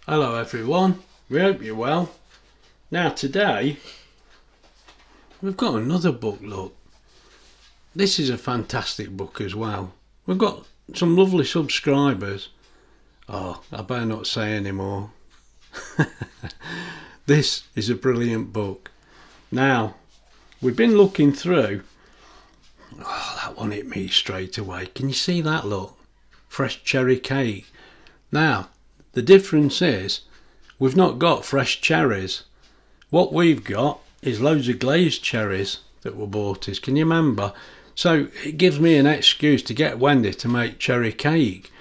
Hello everyone, we hope you're well. Now today we've got another book, look. This is a fantastic book as well. We've got some lovely subscribers. Oh, I better not say any more. This is a brilliant book. Now, we've been looking through. Oh, that one hit me straight away. Can you see that, look? Fresh cherry cake. Now, the difference is we've not got fresh cherries. What we've got is loads of glazed cherries that were bought us. Can you remember? So it gives me an excuse to get Wendy to make cherry cake.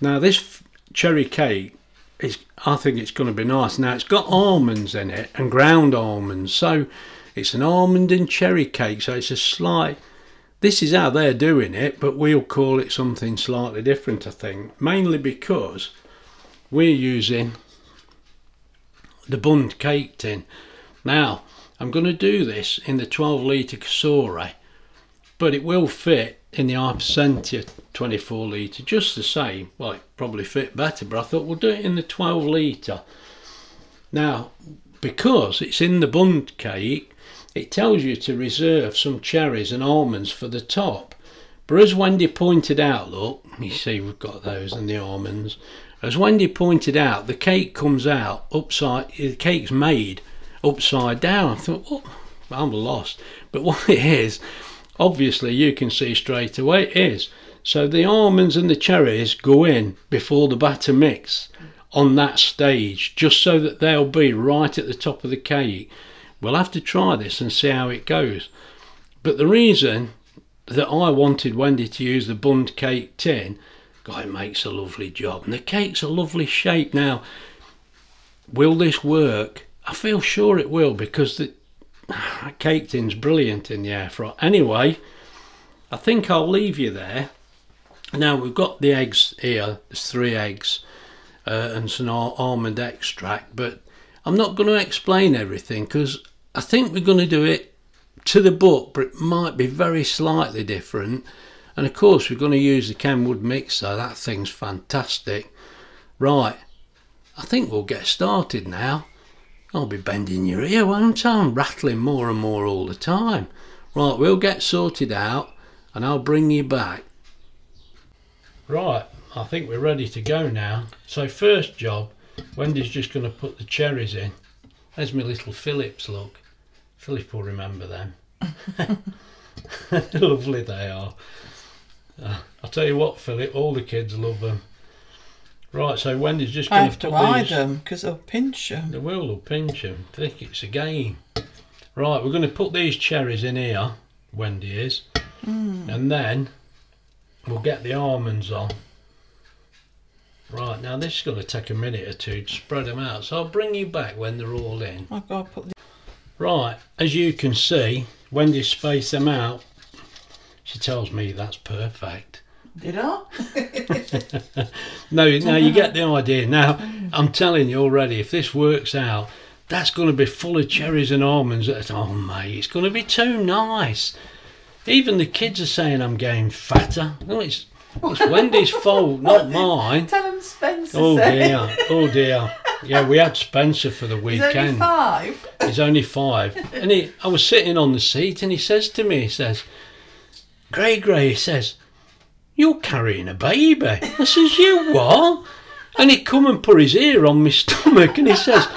Now this cherry cake is, I think it's going to be nice. Now it's got almonds in it and ground almonds. So it's an almond and cherry cake. So it's a slight, this is how they're doing it, but we'll call it something slightly different, I think. Mainly because we're using the Bundt cake tin. Now I'm going to do this in the 12 litre Cosori, but it will fit in the Hypercentia 24 litre just the same. Well, it probably fit better, but I thought we'll do it in the 12 litre. Now, because it's in the Bundt cake, it tells you to reserve some cherries and almonds for the top. But as Wendy pointed out, look, you see we've got those and the almonds. As Wendy pointed out, the cake comes out upside, the cake's made upside down. I thought, what? I'm lost. But what it is, obviously you can see straight away it is. So the almonds and the cherries go in before the batter mix on that stage, just so that they'll be right at the top of the cake. We'll have to try this and see how it goes. But the reason that I wanted Wendy to use the Bundt cake tin, God, it makes a lovely job, and the cake's a lovely shape. Now, will this work? I feel sure it will, because the cake tin's brilliant in the air fryer. Anyway, I think I'll leave you there. Now we've got the eggs here. There's 3 eggs and some almond extract, but I'm not going to explain everything because I think we're going to do it to the book, but it might be very slightly different. And of course we're going to use the Kenwood mixer. That thing's fantastic. Right, I think we'll get started now. I'll be bending your ear, won't I? I'm rattling more and more all the time. Right, we'll get sorted out and I'll bring you back. Right, I think we're ready to go now. So first job, Wendy's just going to put the cherries in. There's my little Phillips, look. Philip will remember them. Lovely they are. I'll tell you what, Philip, all the kids love them. Right, so Wendy's just going to put hide them because they'll pinch them. They will, they'll pinch them. I think it's a game. Right, we're going to put these cherries in here, Wendy is, and then we'll get the almonds on. Right, now this is going to take a minute or two to spread them out, so I'll bring you back when they're all in. I've got to put the... Right, as you can see, Wendy spaced them out. She tells me that's perfect. Did I? No, now you get the idea. Now, I'm telling you already, if this works out, that's going to be full of cherries and almonds. Oh, mate, it's going to be too nice. Even the kids are saying I'm getting fatter. No, it's Wendy's fault, not mine. Tell them Spencer. Oh dear, oh dear. Yeah, we had Spencer for the weekend. He's only 5. He's only 5. And I was sitting on the seat and he says to me, he says, Gray, he says, you're carrying a baby. I says, you what? And he come and put his ear on my stomach and he says,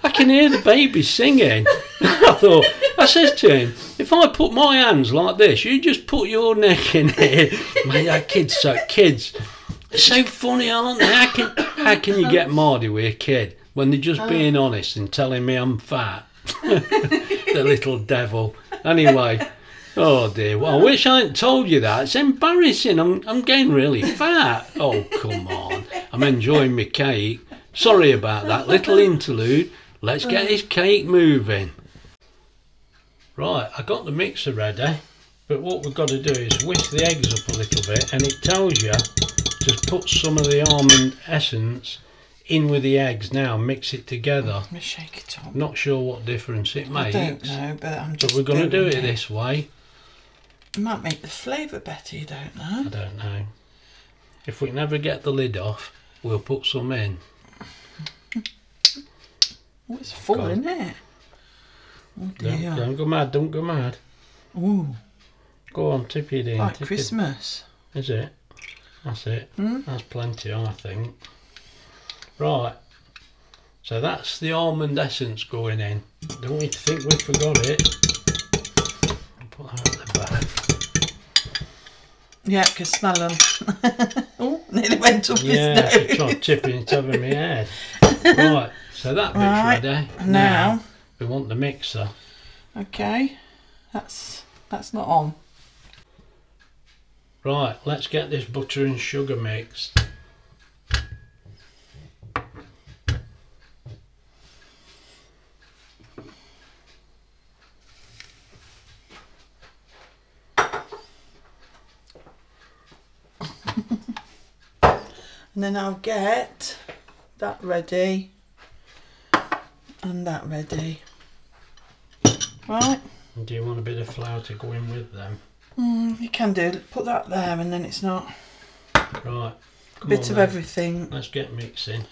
I can hear the baby singing. I says to him, if I put my hands like this, you just put your neck in here. Mate, that kids, they're so funny, aren't they? How can you get mardy with a kid when they're just being honest and telling me I'm fat? The little devil. Anyway, oh dear, well, I wish I hadn't told you that. It's embarrassing. I'm getting really fat. Oh, come on. I'm enjoying my cake. Sorry about that little interlude. Let's get this cake moving. Right, I got the mixer ready, but what we've got to do is whisk the eggs up a little bit, and it tells you to put some of the almond essence in with the eggs now, mix it together. Let me shake it up. Not sure what difference it makes. I don't know, but I'm just But we're going to do it this way. It might make the flavour better, you don't know. I don't know. If we can ever get the lid off, we'll put some in. Oh, it's full, God. isn't it? Oh dear. Don't go mad, don't go mad. Ooh, Go on, tip it in. like tip Christmas. It. Is it? That's it. That's plenty, I think. Right. So that's the almond essence going in. Don't want you to think we forgot it. I'll put that at the back. Yeah, I can smell them. Oh, nearly went up Yeah, his she's nose. trying to tip it over my head. Right, so that bit's ready. Now we want the mixer. okay, that's not on. Right, let's get this butter and sugar mixed. And then I'll get that ready and that ready. Right. And do you want a bit of flour to go in with them? You can do. Put that there and then it's not Right. a bit of everything. Let's get mixing.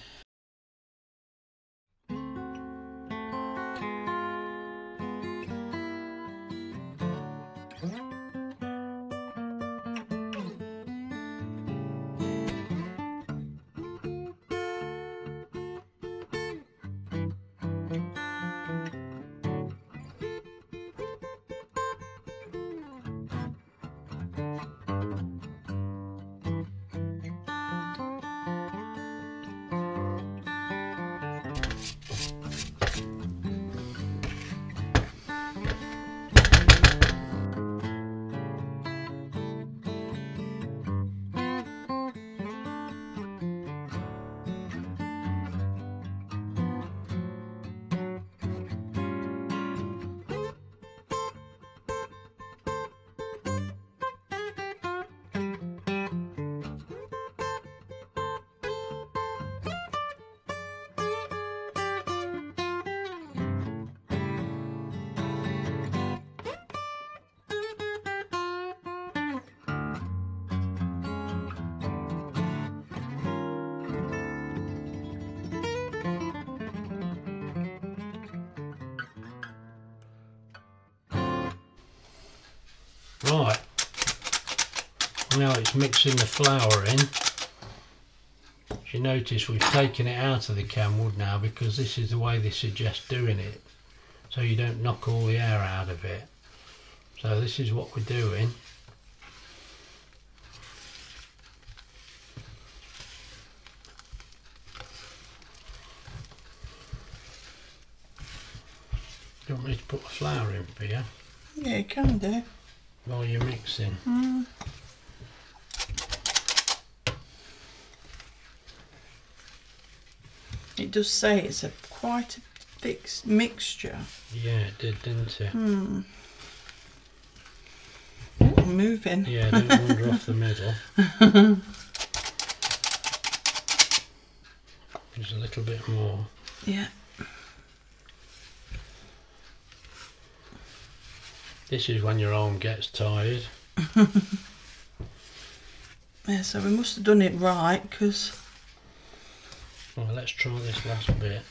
Right, now it's mixing the flour in. As you notice, we've taken it out of the can wood now because this is the way they suggest doing it, so you don't knock all the air out of it. So this is what we're doing. Do you want me to put the flour in for you? Yeah, you can do. While you're mixing. It does say it's quite a thick mixture. Yeah, it did, didn't it? Oh, moving. Yeah, don't wander off the middle. Just a little bit more. Yeah. This is when your arm gets tired. Yeah, so we must have done it right because... Well, let's try this last bit.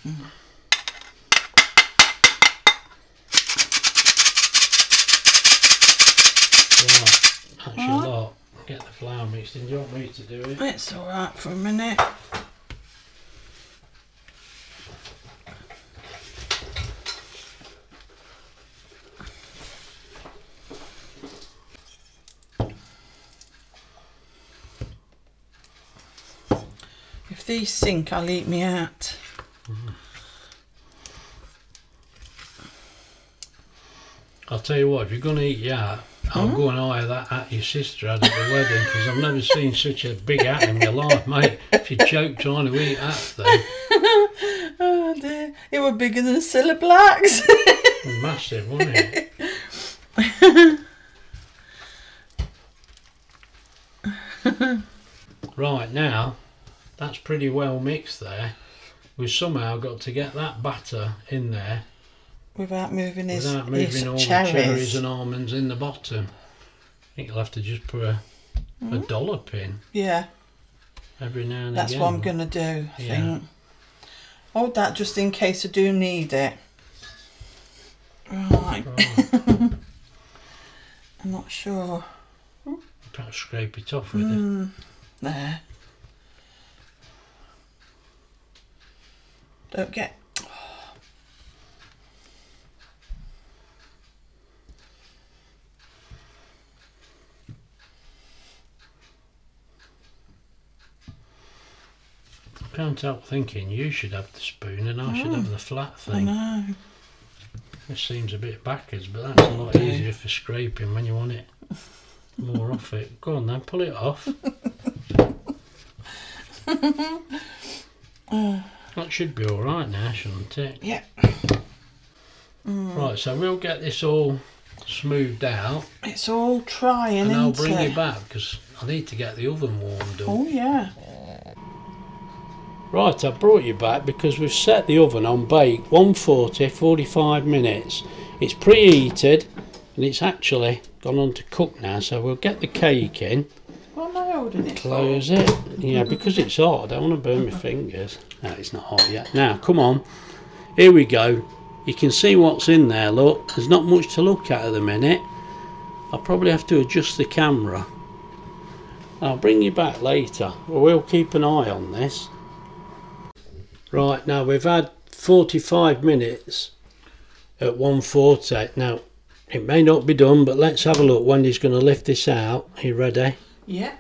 Right, that's your lot. Get the flour mixed in. Do you want me to do it? It's alright for a minute. If these sink, I'll eat me out. I'll tell you what, if you're going to eat you out, I'll go and hire that hat your sister had at the wedding, because I've never seen such a big hat in my life, mate. She choked trying to eat that thing. Oh dear, it was bigger than Cilla Black's. Massive, wasn't it? Right, now, that's pretty well mixed there. We've somehow got to get that batter in there Without moving his all the cherries and almonds in the bottom. I think you'll have to just put a dollop in Yeah, every now and that's again. what I'm going to do, I think. Hold that just in case I do need it. Right. I'm not sure. Perhaps scrape it off with it. There. Don't get... I can't help thinking you should have the spoon and I should have the flat thing. I know. This seems a bit backwards, but that's a lot easier for scraping when you want it more off it. Go on then, pull it off. That should be alright now, shouldn't it? Yeah. Right, so we'll get this all smoothed out. It's all trying, and I'll isn't bring it? you back because I need to get the oven warmed up. Oh yeah. Right, I've brought you back because we've set the oven on bake 140, 45 minutes. It's preheated and it's actually gone on to cook now, so we'll get the cake in. What am I holding it Close it. Yeah, because it's hot, I don't want to burn my fingers. No, it's not hot yet. Now, come on. Here we go. You can see what's in there, look. There's not much to look at the minute. I'll probably have to adjust the camera. I'll bring you back later. We'll keep an eye on this. Right, now we've had 45 minutes at 140. Now, it may not be done, but let's have a look. Wendy's going to lift this out. Are you ready? Yeah.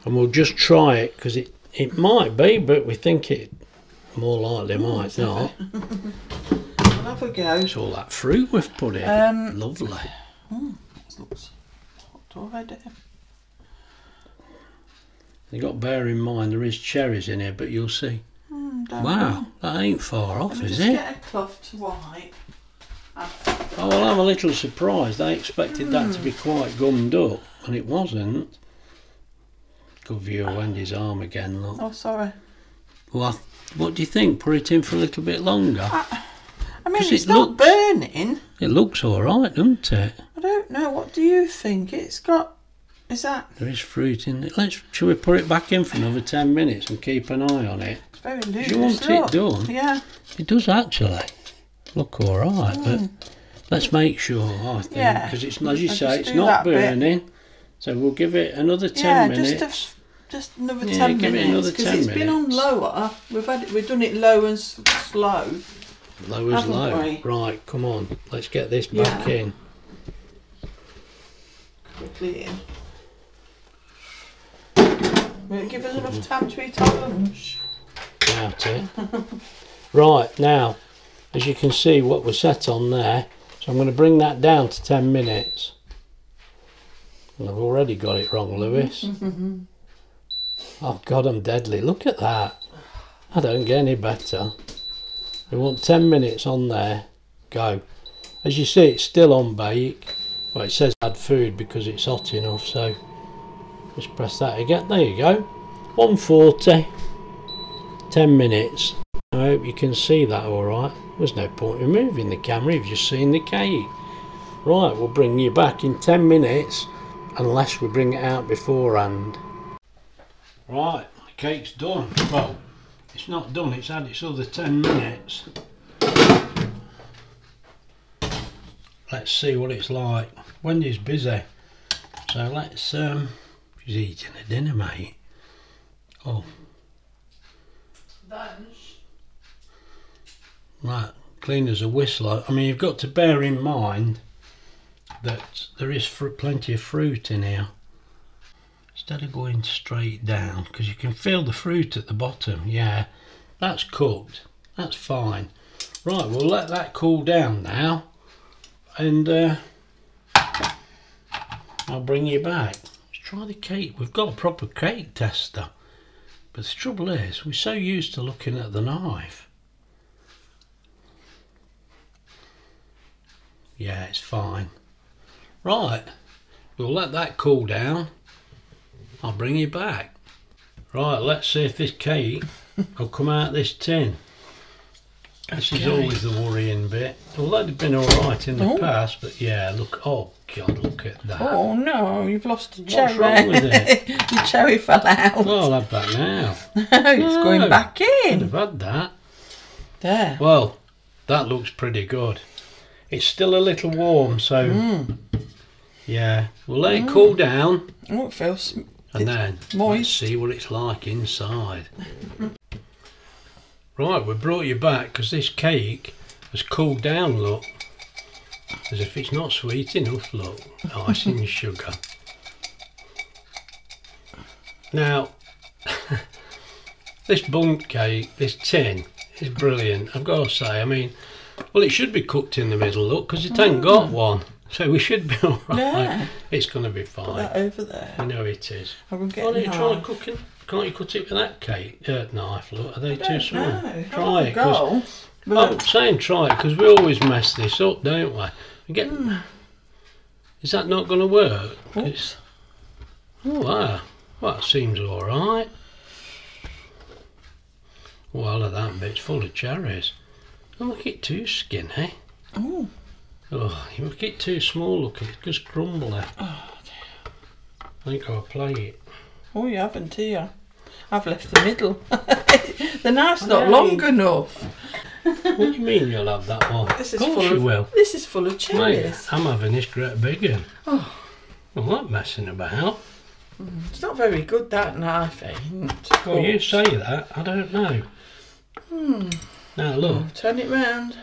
And we'll just try it, because it might be, but we think it more likely might not. I'll have a go. It's all that fruit we've put in. Lovely. That looks hot already. You've got to bear in mind there is cherries in here, but you'll see. Wow, that ain't far off, is it? Get a cloth to wipe. Oh, well, I'm a little surprised. I expected that to be quite gummed up, and it wasn't. Good view of Wendy's arm again, look. Oh, sorry. Well, what do you think? Put it in for a little bit longer? I mean, it's not burning. It looks all right, doesn't it? I don't know. What do you think? It's got... Is that... There is fruit in it. Shall we put it back in for another 10 minutes and keep an eye on it? It's very loose. Do you want it done? Yeah. It does actually look all right, but let's make sure, I think. Yeah. Because it's, as you say, it's not burning. So we'll give it another 10 minutes. Just another 10 minutes. Give it another 10 minutes. Because it's been on lower. We've done it low and slow. Low as low. Right, come on. Let's get this back in. Quickly in. Will it give us enough time to eat our lunch? Doubt it. Right, now, as you can see what we're set on there, so I'm going to bring that down to 10 minutes. And I've already got it wrong, Lewis. Oh God, I'm deadly. Look at that. I don't get any better. We want 10 minutes on there. Go. As you see, it's still on bake. Well, it says add food because it's hot enough, so just press that again. There you go. 140. 10 minutes. I hope you can see that all right. There's no point in moving the camera, you've just seen the cake. Right, we'll bring you back in 10 minutes unless we bring it out beforehand. Right, the cake's done. Well, it's not done, it's had its other 10 minutes. Let's see what it's like. Wendy's busy, so let's she's eating a dinner, mate. Oh, right, clean as a whistle. I mean, you've got to bear in mind that there is plenty of fruit in here. Instead of going straight down, because you can feel the fruit at the bottom. Yeah, that's cooked. That's fine. Right, we'll let that cool down now, and I'll bring you back. Let's try the cake. We've got a proper cake tester, but the trouble is we're so used to looking at the knife. Yeah, it's fine. Right, we'll let that cool down. I'll bring you back. Right, let's see if this cake will come out this tin. This is always the worrying bit. Well, that'd have been alright in the past, but yeah, look, oh God, look at that. Oh no, you've lost a cherry. What's wrong with it? Your cherry fell out. Well, I'll have that now. It's going back in. Could have had that. There. Well, that looks pretty good. It's still a little warm, so yeah, we'll let it cool down. Oh, it feels And then moist. let's see what it's like inside. Right, we brought you back because this cake has cooled down, look. As if it's not sweet enough, look. Icing and sugar. Now, this Bundt cake, this tin, is brilliant. I've got to say, I mean, well, it should be cooked in the middle, look, because it ain't got one. So we should be all right. Yeah. It's going to be Put fine. that over there. I know it is. I will get Why don't you try knife. cooking? Can't you cut it with that cake knife? Look, are they too Don't small? know. Try it. 'Cause- Go. I'm saying try it because we always mess this up, don't we? We get. Is that not going to work? Oops. Oh, wow. Well, that seems all right. Well, that bit's full of cherries. Don't make it too skinny. Oh. Oh, you make it too small, look, it's just crumbly. Oh, dear. I think I'll play it. Oh, you haven't here. I've left the middle. The knife's not long enough. What do you mean you'll have that one? This is of course full you of. will. This is full of Mate, cherries. I'm having this great big one. Oh, I'm not messing about. it's not very good, that knife ain't. Well, you say that, I don't know. Now look, Turn it round.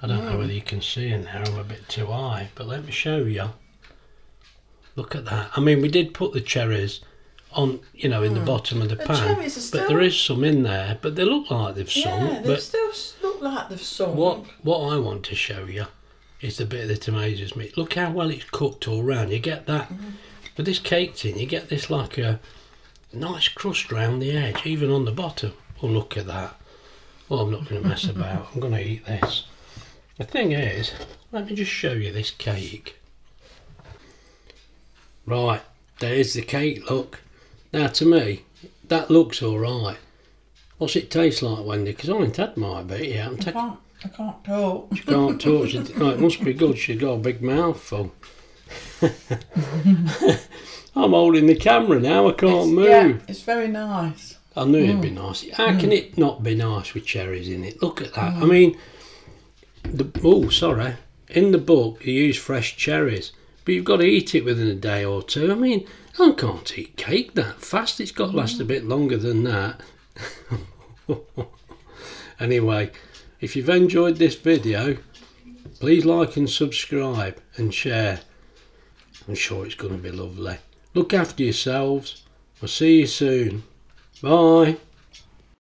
I don't know whether you can see in there, I'm a bit too high, but let me show you. Look at that. I mean, we did put the cherries on, you know, in the bottom of the pan, cherries are still- but there is some in there, but they look like they've sunk. Yeah, they But still look like they've sunk. what I want to show you is the bit of the tomatoes meat. Look how well it's cooked all round. You get that, with this cake tin, you get this like a nice crust round the edge, even on the bottom. Oh, look at that. Well, I'm not going to mess about. I'm going to eat this. The thing is, let me just show you this cake. Right, there's the cake, look. Now, to me, that looks all right. What's it taste like, Wendy? Because I ain't had my bit yet. I can't talk. She can't talk. No, it must be good. She's got a big mouthful. I'm holding the camera now. I can't move. Yeah, it's very nice. I knew it'd be nice. How can it not be nice with cherries in it? Look at that. I mean, sorry. In the book, you use fresh cherries, but you've got to eat it within a day or two. I mean, I can't eat cake that fast. It's got to last a bit longer than that. Anyway, if you've enjoyed this video, please like and subscribe and share. I'm sure it's going to be lovely. Look after yourselves. I'll see you soon. Bye.